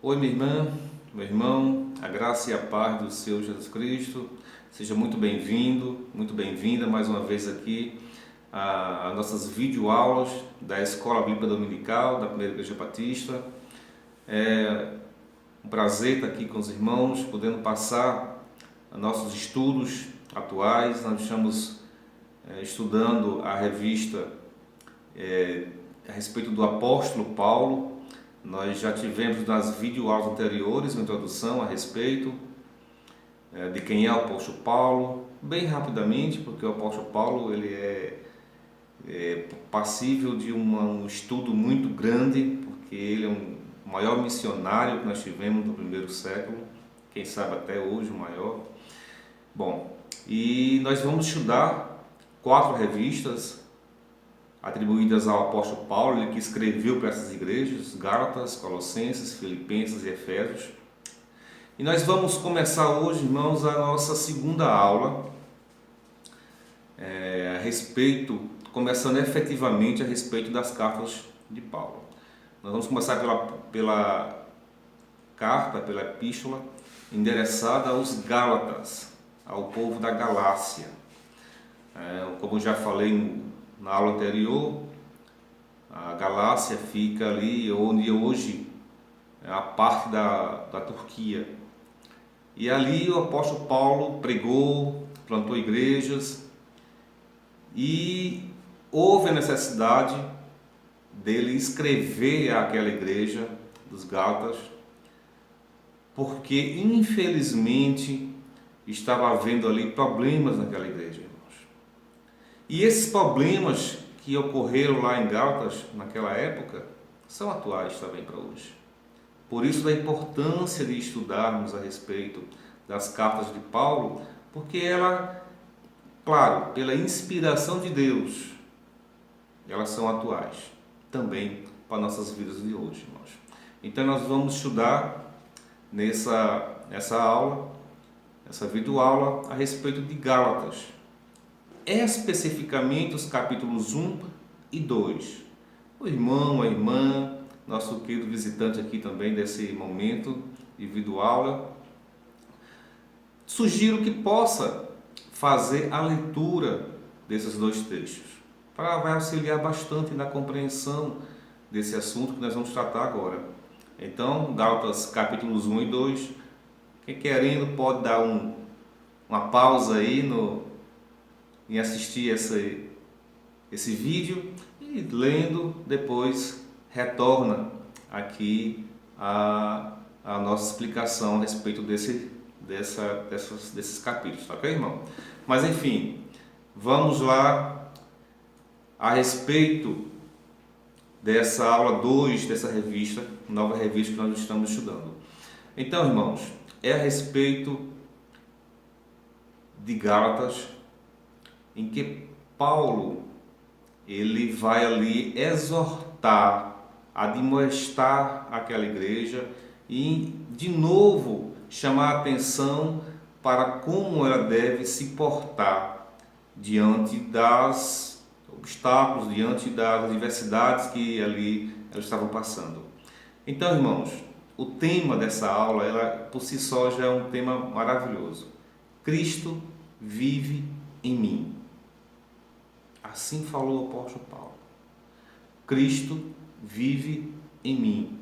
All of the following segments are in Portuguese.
Oi, minha irmã, meu irmão, a graça e a paz do Senhor Jesus Cristo. Seja muito bem-vindo, muito bem-vinda mais uma vez aqui a nossas videoaulas da Escola Bíblica Dominical da Primeira Igreja Batista. É um prazer estar aqui com os irmãos, podendo passar nossos estudos atuais. Nós estamos estudando a revista a respeito do apóstolo Paulo. Nós já tivemos nas videoaulas anteriores uma introdução a respeito de quem é o apóstolo Paulo, bem rapidamente, porque o apóstolo Paulo ele é passível de um estudo muito grande, porque ele é o maior missionário que nós tivemos no primeiro século, quem sabe até hoje o maior. Bom, e nós vamos estudar 4 revistas atribuídas ao apóstolo Paulo, ele que escreveu para essas igrejas: Gálatas, Colossenses, Filipenses e Efésios. E nós vamos começar hoje, irmãos, a nossa segunda aula a respeito, começando efetivamente a respeito das cartas de Paulo. Nós vamos começar pela carta, pela epístola endereçada aos Gálatas, ao povo da Galácia. Como já falei na aula anterior, a Galácia fica ali onde hoje é a parte da Turquia. E ali o apóstolo Paulo pregou, plantou igrejas e houve a necessidade dele escrever àquela igreja dos Gálatas, porque infelizmente estava havendo ali problemas naquela igreja, irmãos. E esses problemas que ocorreram lá em Gálatas naquela época são atuais também para hoje. Por isso da importância de estudarmos a respeito das cartas de Paulo, porque ela, claro, pela inspiração de Deus, elas são atuais também para nossas vidas de hoje, irmãos. Então nós vamos estudar nessa aula, essa videoaula, a respeito de Gálatas, especificamente os capítulos 1 e 2. O irmão, a irmã, nosso querido visitante aqui também desse momento de videoaula, sugiro que possa fazer a leitura desses 2 textos, vai auxiliar bastante na compreensão desse assunto que nós vamos tratar agora. Então, Gálatas capítulos 1 e 2, quem querendo pode dar uma pausa aí em assistir esse vídeo e lendo, depois retorna aqui a nossa explicação a respeito desses capítulos, tá ok, irmão? Mas enfim, vamos lá a respeito dessa aula 2 dessa revista, nova revista que nós estamos estudando. Então, irmãos, é a respeito de Gálatas, em que Paulo ele vai ali exortar, admoestar aquela igreja e de novo chamar a atenção para como ela deve se portar diante das obstáculos, diante das adversidades que ali elas estavam passando. Então, irmãos, o tema dessa aula, ela por si só já é um tema maravilhoso. Cristo vive em mim. Assim falou o apóstolo Paulo. Cristo vive em mim.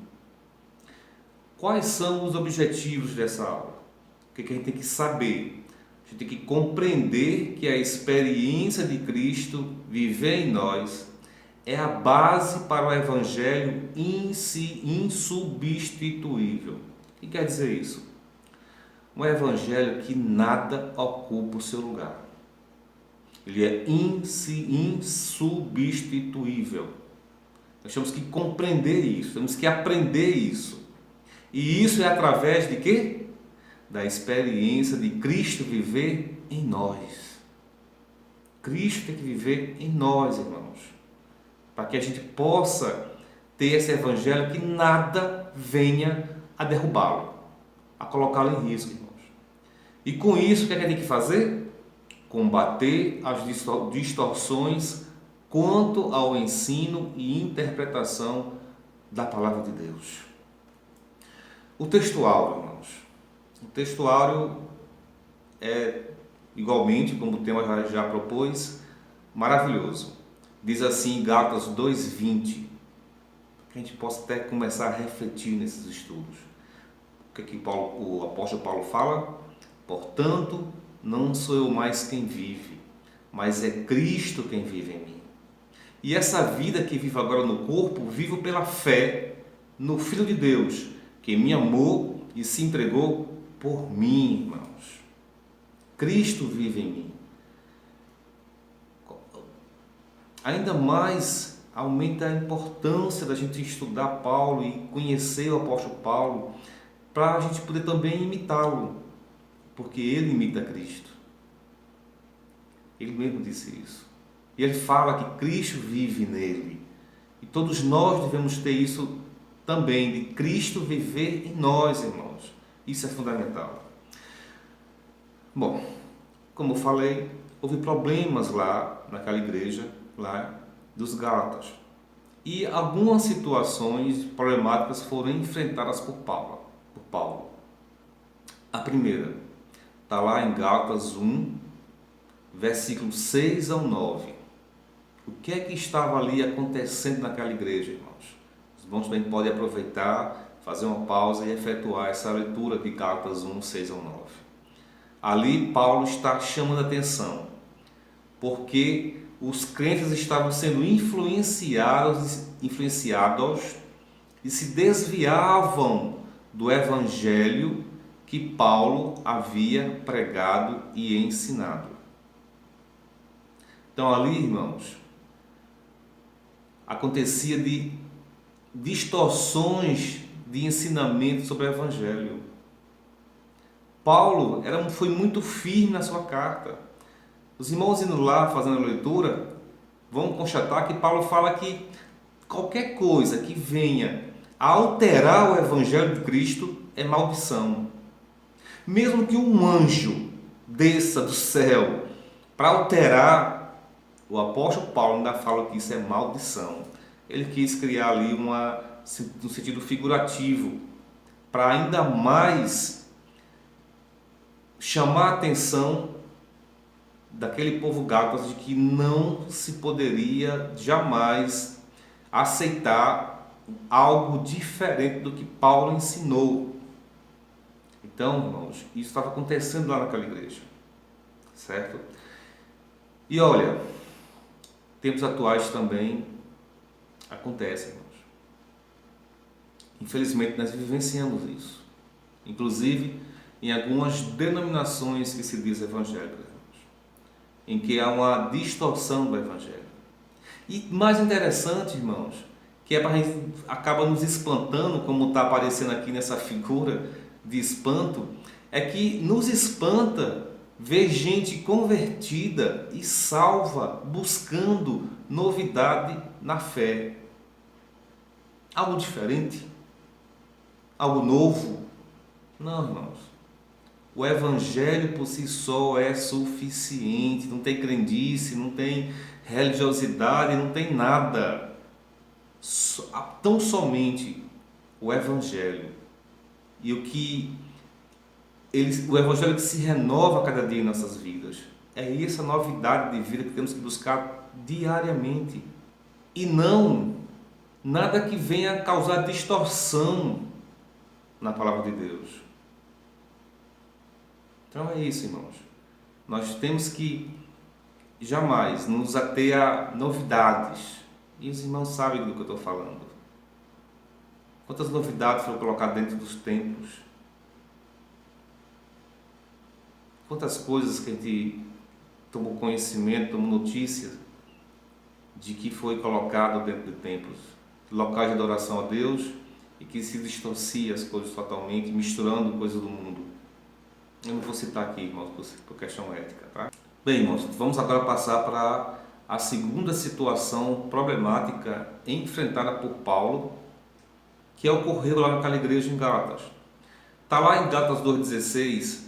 Quais são os objetivos dessa aula? O que a gente tem que saber? A gente tem que compreender que a experiência de Cristo viver em nós é a base para o Evangelho insubstituível. O que quer dizer isso? Um Evangelho que nada ocupa o seu lugar. Ele é insubstituível. Nós temos que compreender isso, temos que aprender isso. E isso é através de quê? Da experiência de Cristo viver em nós. Cristo tem que viver em nós, irmãos, para que a gente possa ter esse evangelho que nada venha a derrubá-lo, a colocá-lo em risco, irmãos. E com isso, o que a gente tem que fazer? Combater as distorções quanto ao ensino e interpretação da palavra de Deus. O texto áureo, irmãos. O texto áureo é, igualmente, como o tema já propôs, maravilhoso. Diz assim, Gálatas 2:20, que a gente possa até começar a refletir nesses estudos. O que aqui o apóstolo Paulo fala? Portanto, não sou eu mais quem vive, mas é Cristo quem vive em mim. E essa vida que vivo agora no corpo, vivo pela fé no Filho de Deus, que me amou e se entregou por mim, irmãos. Cristo vive em mim. Ainda mais aumenta a importância da gente estudar Paulo e conhecer o apóstolo Paulo, para a gente poder também imitá-lo, porque ele imita Cristo. Ele mesmo disse isso. E ele fala que Cristo vive nele. E todos nós devemos ter isso também, de Cristo viver em nós, irmãos. Isso é fundamental. Bom, como eu falei, houve problemas lá naquela igreja, lá dos Gálatas. E algumas situações problemáticas foram enfrentadas por Paulo. A primeira está lá em Gálatas 1, versículos 6 ao 9. O que é que estava ali acontecendo naquela igreja, irmãos? Os irmãos também podem aproveitar, fazer uma pausa e efetuar essa leitura de Gálatas 1, 6 ao 9. Ali Paulo está chamando a atenção, porque os crentes estavam sendo influenciados e se desviavam do evangelho que Paulo havia pregado e ensinado. Então ali, irmãos, acontecia de distorções de ensinamento sobre o evangelho. Paulo foi muito firme na sua carta. Os irmãos indo lá fazendo a leitura vão constatar que Paulo fala que qualquer coisa que venha a alterar o evangelho de Cristo é maldição. Mesmo que um anjo desça do céu para alterar, o apóstolo Paulo ainda fala que isso é maldição. Ele quis criar ali um sentido figurativo para ainda mais chamar a atenção daquele povo gálatas de que não se poderia jamais aceitar algo diferente do que Paulo ensinou. Então, irmãos, isso estava acontecendo lá naquela igreja, certo? E olha, tempos atuais também acontecem, irmãos. Infelizmente, nós vivenciamos isso. Inclusive, em algumas denominações que se diz evangélicas, em que há uma distorção do evangelho. E mais interessante, irmãos, que a gente acaba nos espantando, como está aparecendo aqui nessa figura de espanto, é que nos espanta ver gente convertida e salva, buscando novidade na fé. Algo diferente? Algo novo? Não, irmãos. O evangelho por si só é suficiente, não tem crendice, não tem religiosidade, não tem nada. Tão somente o evangelho. E o evangelho que se renova a cada dia em nossas vidas. É essa novidade de vida que temos que buscar diariamente. E não nada que venha causar distorção na palavra de Deus. Então é isso, irmãos. Nós temos que jamais nos ater a novidades. E os irmãos sabem do que eu estou falando. Quantas novidades foram colocadas dentro dos templos? Quantas coisas que a gente tomou conhecimento, tomou notícia de que foi colocado dentro de templos, locais de adoração a Deus, e que se distorcia as coisas totalmente, misturando coisas do mundo. Eu não vou citar aqui, irmãos, por questão ética, tá? Bem, irmãos, vamos agora passar para a segunda situação problemática enfrentada por Paulo, que ocorreu lá naquela igreja em Gálatas. Está lá em Gálatas 2,16,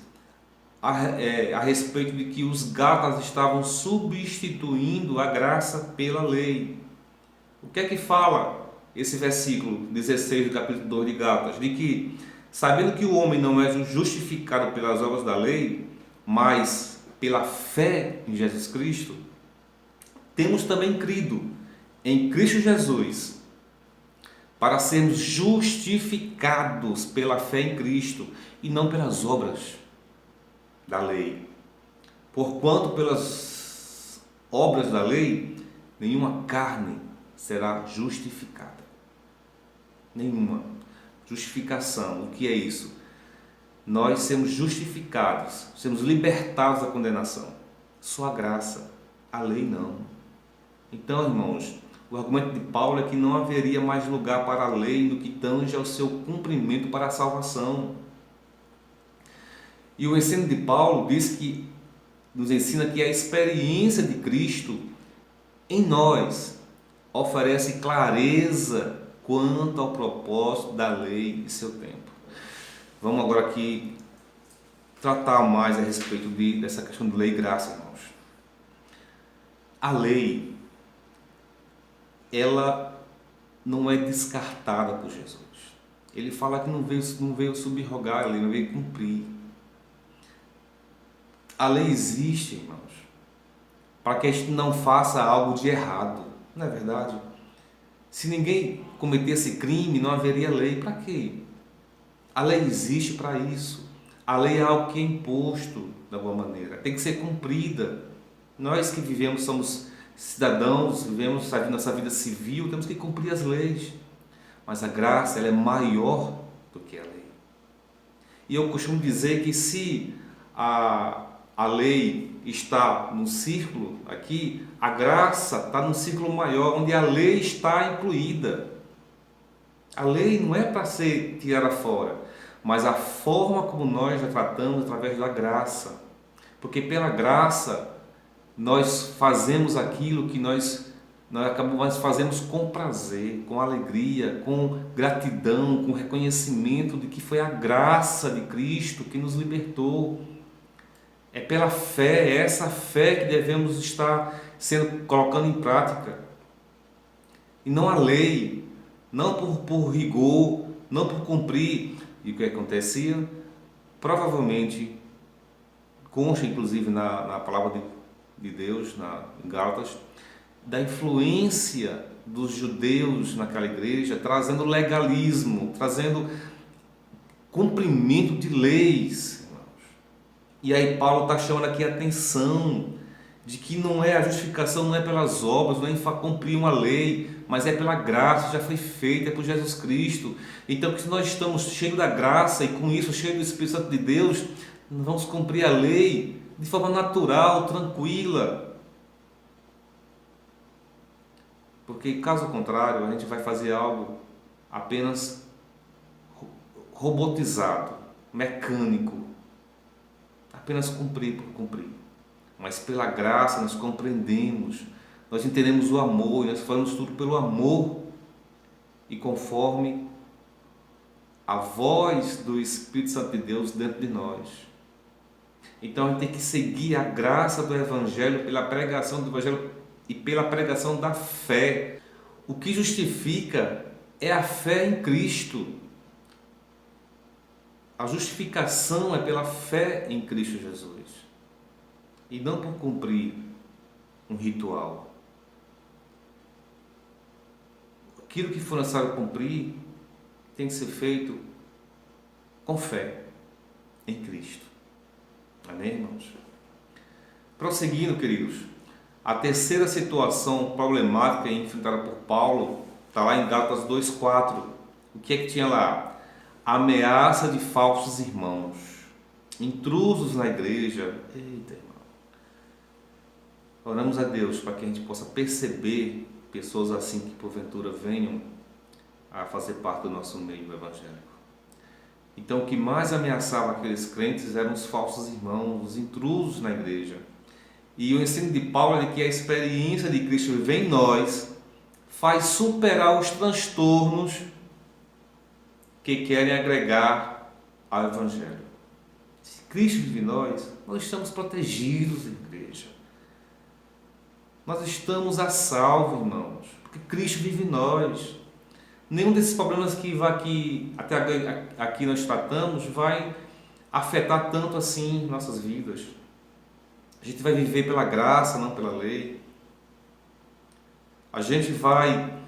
a respeito de que os gálatas estavam substituindo a graça pela lei. O que é que fala esse versículo 16 do capítulo 2 de Gálatas? De que sabendo que o homem não é justificado pelas obras da lei, mas pela fé em Jesus Cristo, temos também crido em Cristo Jesus para sermos justificados pela fé em Cristo e não pelas obras da lei. Porquanto pelas obras da lei, nenhuma carne será justificada. Nenhuma. Justificação, o que é isso? Nós sermos justificados, sermos libertados da condenação. Só a graça, a lei não. Então, irmãos, o argumento de Paulo é que não haveria mais lugar para a lei no que tange ao seu cumprimento para a salvação. E o ensino de Paulo nos ensina que a experiência de Cristo em nós oferece clareza quanto ao propósito da lei e seu tempo. Vamos agora aqui tratar mais a respeito dessa questão de lei e graça, irmãos. A lei, ela não é descartada por Jesus. Ele fala que não veio subrogar a lei, não veio cumprir. A lei existe, irmãos, para que a gente não faça algo de errado, não é verdade? Se ninguém cometesse crime, não haveria lei. Para quê? A lei existe para isso. A lei é algo que é imposto da boa maneira, tem que ser cumprida. Nós que vivemos, somos cidadãos, vivemos nossa vida civil, temos que cumprir as leis. Mas a graça, ela é maior do que a lei. E eu costumo dizer que se a lei está no círculo aqui, a graça está no círculo maior, onde a lei está incluída. A lei não é para ser tirada fora, mas a forma como nós a tratamos através da graça. Porque pela graça, nós fazemos aquilo que nós fazemos com prazer, com alegria, com gratidão, com reconhecimento de que foi a graça de Cristo que nos libertou. É pela fé, é essa fé que devemos estar colocando em prática. E não a lei, não por rigor, não por cumprir. E o que acontecia? Provavelmente, consta inclusive na palavra de Deus, em Gálatas, da influência dos judeus naquela igreja, trazendo legalismo, trazendo cumprimento de leis. E aí Paulo está chamando aqui a atenção de que a justificação não é pelas obras, não é em cumprir uma lei, mas é pela graça, já foi feita por Jesus Cristo. Então, se nós estamos cheios da graça e com isso cheios do Espírito Santo de Deus, nós vamos cumprir a lei de forma natural, tranquila. Porque caso contrário, a gente vai fazer algo apenas robotizado, mecânico. Apenas cumprir por cumprir. Mas pela graça nós compreendemos, nós entendemos o amor, e nós falamos tudo pelo amor e conforme a voz do Espírito Santo de Deus dentro de nós. Então a gente tem que seguir a graça do Evangelho pela pregação do Evangelho e pela pregação da fé. O que justifica é a fé em Cristo. A justificação é pela fé em Cristo Jesus e não por cumprir um ritual. Aquilo que for necessário cumprir tem que ser feito com fé em Cristo. Amém, irmãos? Prosseguindo, queridos, a terceira situação problemática enfrentada por Paulo está lá em Gálatas 2,4. O que é que tinha lá? Ameaça de falsos irmãos, intrusos na igreja. Eita, irmão. Oramos a Deus para que a gente possa perceber pessoas assim que porventura venham a fazer parte do nosso meio evangélico. Então, o que mais ameaçava aqueles crentes eram os falsos irmãos, os intrusos na igreja. E o ensino de Paulo é que a experiência de Cristo viver em nós faz superar os transtornos que querem agregar ao Evangelho. Se Cristo vive em nós estamos protegidos, igreja. Nós estamos a salvo, irmãos, porque Cristo vive em nós. nenhum desses problemas que até aqui nós tratamos vai afetar tanto assim nossas vidas. A gente vai viver pela graça, não pela lei. A gente vai,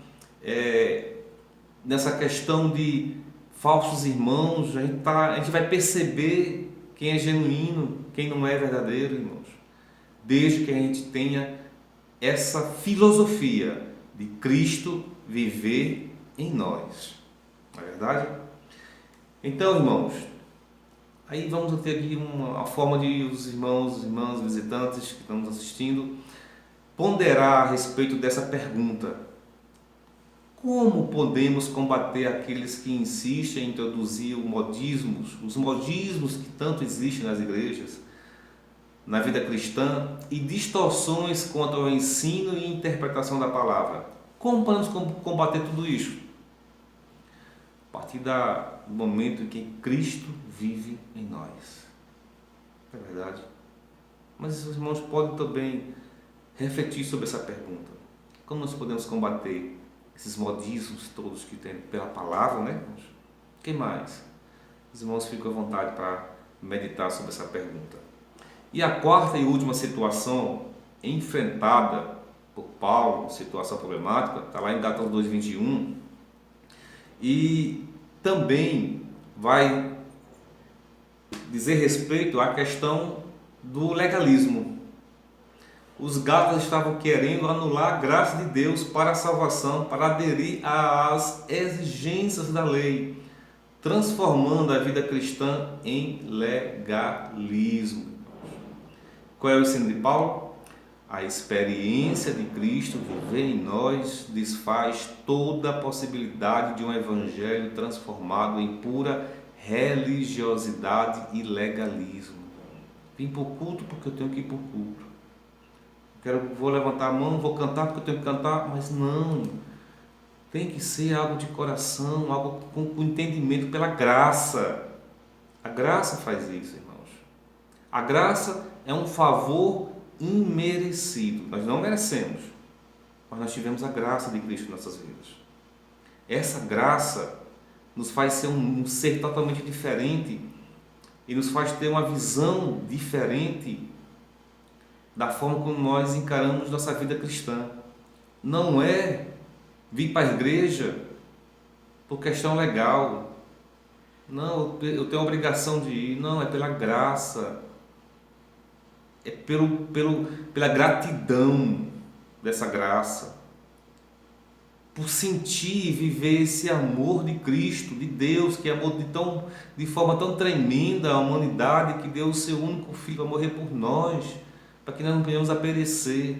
nessa questão de falsos irmãos, a gente vai perceber quem é genuíno, quem não é verdadeiro, irmãos. Desde que a gente tenha essa filosofia de Cristo viver em nós. Não é verdade? Então, irmãos, aí vamos ter aqui uma forma de os irmãos, as irmãs, visitantes que estão nos assistindo, ponderar a respeito dessa pergunta. Como podemos combater aqueles que insistem em introduzir os modismos que tanto existem nas igrejas, na vida cristã, e distorções quanto ao ensino e interpretação da palavra? Como podemos combater tudo isso? A partir do momento em que Cristo vive em nós. É verdade? Mas os irmãos podem também refletir sobre essa pergunta. Como nós podemos combater esses modismos todos que tem pela palavra, né, irmãos? O que mais? Os irmãos ficam à vontade para meditar sobre essa pergunta. E a quarta e última situação enfrentada por Paulo, situação problemática, está lá em Gálatas 2:21, e também vai dizer respeito à questão do legalismo. Os gálatas estavam querendo anular a graça de Deus para a salvação, para aderir às exigências da lei, transformando a vida cristã em legalismo. Qual é o ensino de Paulo? A experiência de Cristo viver em nós desfaz toda a possibilidade de um evangelho transformado em pura religiosidade e legalismo. Vim para o culto porque eu tenho que ir para o culto. Vou levantar a mão, vou cantar porque eu tenho que cantar, mas não. Tem que ser algo de coração, algo com entendimento pela graça. A graça faz isso, irmãos. A graça é um favor imerecido. Nós não merecemos, mas nós tivemos a graça de Cristo em nossas vidas. Essa graça nos faz ser um ser totalmente diferente e nos faz ter uma visão diferente da forma como nós encaramos nossa vida cristã. Não é vir para a igreja por questão legal. Não, eu tenho a obrigação de ir. Não, é pela graça. É pela gratidão dessa graça. Por sentir e viver esse amor de Cristo, de Deus, que amou de forma tão tremenda a humanidade, que deu o seu único Filho a morrer por nós, para que nós não venhamos a perecer.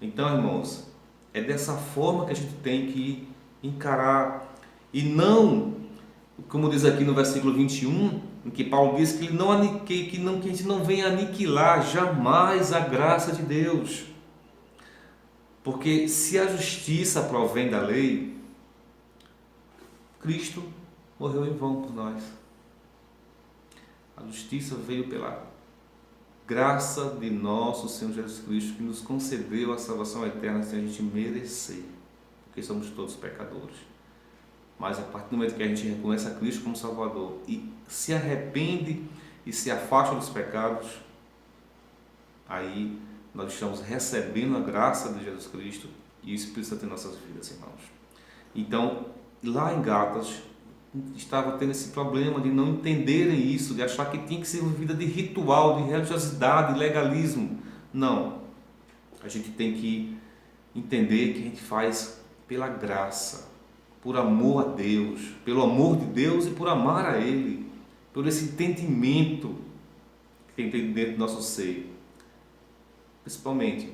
Então, irmãos, é dessa forma que a gente tem que encarar, e não, como diz aqui no versículo 21, em que Paulo diz que a gente não venha aniquilar jamais a graça de Deus. Porque se a justiça provém da lei, Cristo morreu em vão por nós. A justiça veio pela graça de nosso Senhor Jesus Cristo, que nos concedeu a salvação eterna sem a gente merecer, porque somos todos pecadores. Mas a partir do momento que a gente reconhece a Cristo como Salvador e se arrepende e se afasta dos pecados, aí nós estamos recebendo a graça de Jesus Cristo e o Espírito Santo em nossas vidas, irmãos. Então, lá em Gálatas, estava tendo esse problema de não entenderem isso, de achar que tinha que ser uma vida de ritual, de religiosidade, de legalismo. Não. A gente tem que entender que a gente faz pela graça, por amor a Deus, pelo amor de Deus e por amar a Ele, por esse entendimento que tem dentro do nosso ser. Principalmente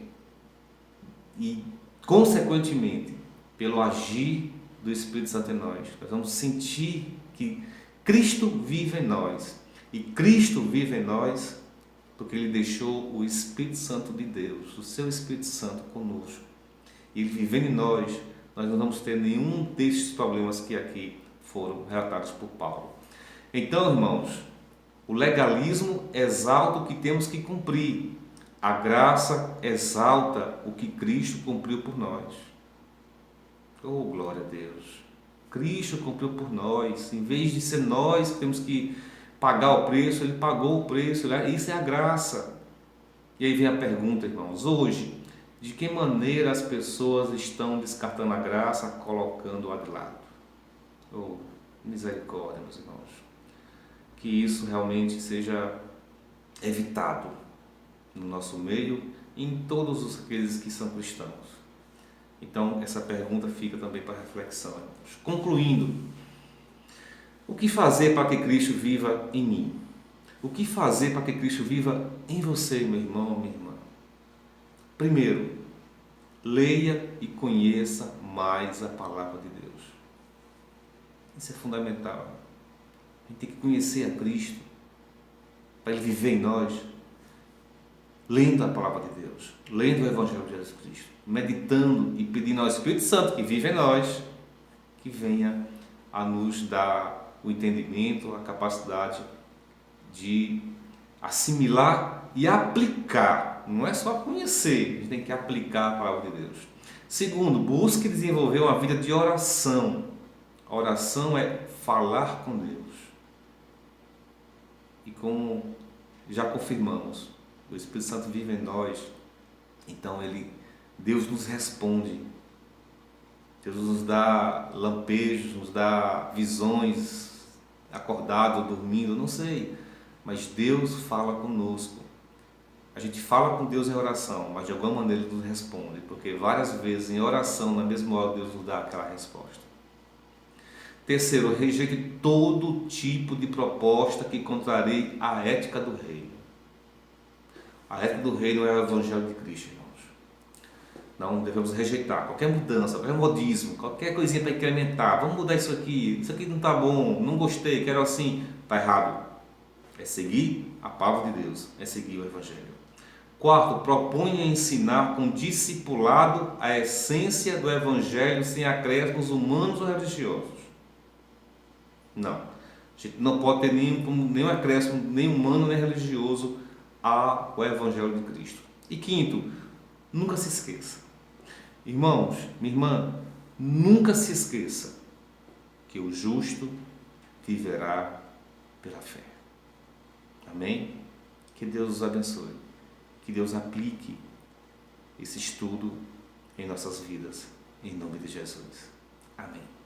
e consequentemente pelo agir do Espírito Santo em nós. Nós vamos sentir que Cristo vive em nós, e Cristo vive em nós porque Ele deixou o Espírito Santo de Deus, o seu Espírito Santo conosco, e Ele vivendo em nós não vamos ter nenhum desses problemas que aqui foram relatados por Paulo. Então, irmãos, o legalismo exalta o que temos que cumprir. A graça exalta o que Cristo cumpriu por nós. Oh, glória a Deus! Cristo cumpriu por nós. Em vez de ser nós que temos que pagar o preço, Ele pagou o preço. Isso é a graça. E aí vem a pergunta, irmãos. Hoje, de que maneira as pessoas estão descartando a graça, colocando-a de lado? Oh, misericórdia, meus irmãos. Que isso realmente seja evitado no nosso meio e em todos aqueles que são cristãos. Então, essa pergunta fica também para reflexão. Irmãos. Concluindo, o que fazer para que Cristo viva em mim? O que fazer para que Cristo viva em você, meu irmão, minha irmã? Primeiro, leia e conheça mais a palavra de Deus. Isso é fundamental. A gente tem que conhecer a Cristo para Ele viver em nós, lendo a palavra de Deus, lendo o Evangelho de Jesus Cristo, meditando e pedindo ao Espírito Santo que vive em nós, que venha a nos dar o entendimento, a capacidade de assimilar e aplicar. Não é só conhecer, a gente tem que aplicar a palavra de Deus. Segundo, busque desenvolver uma vida de oração. A oração é falar com Deus. E como já confirmamos, o Espírito Santo vive em nós, então Deus nos responde. Deus nos dá lampejos, nos dá visões, acordado, dormindo, não sei. Mas Deus fala conosco. A gente fala com Deus em oração, mas de alguma maneira Ele nos responde, porque várias vezes em oração, na mesma hora, Deus nos dá aquela resposta. Terceiro, rejeite todo tipo de proposta que contrarie a ética do reino. A ética do reino é o Evangelho de Cristo, irmãos. Não devemos rejeitar qualquer mudança, qualquer modismo, qualquer coisinha para incrementar. Vamos mudar isso aqui não está bom, não gostei, quero assim. Está errado. É seguir a palavra de Deus, é seguir o Evangelho. Quarto, proponha ensinar com discipulado a essência do Evangelho sem acréscimos humanos ou religiosos. Não, a gente não pode ter nenhum acréscimo, nem humano nem religioso ao Evangelho de Cristo. E quinto, nunca se esqueça. Irmãos, minha irmã, nunca se esqueça que o justo viverá pela fé. Amém? Que Deus os abençoe. Que Deus aplique esse estudo em nossas vidas. Em nome de Jesus. Amém.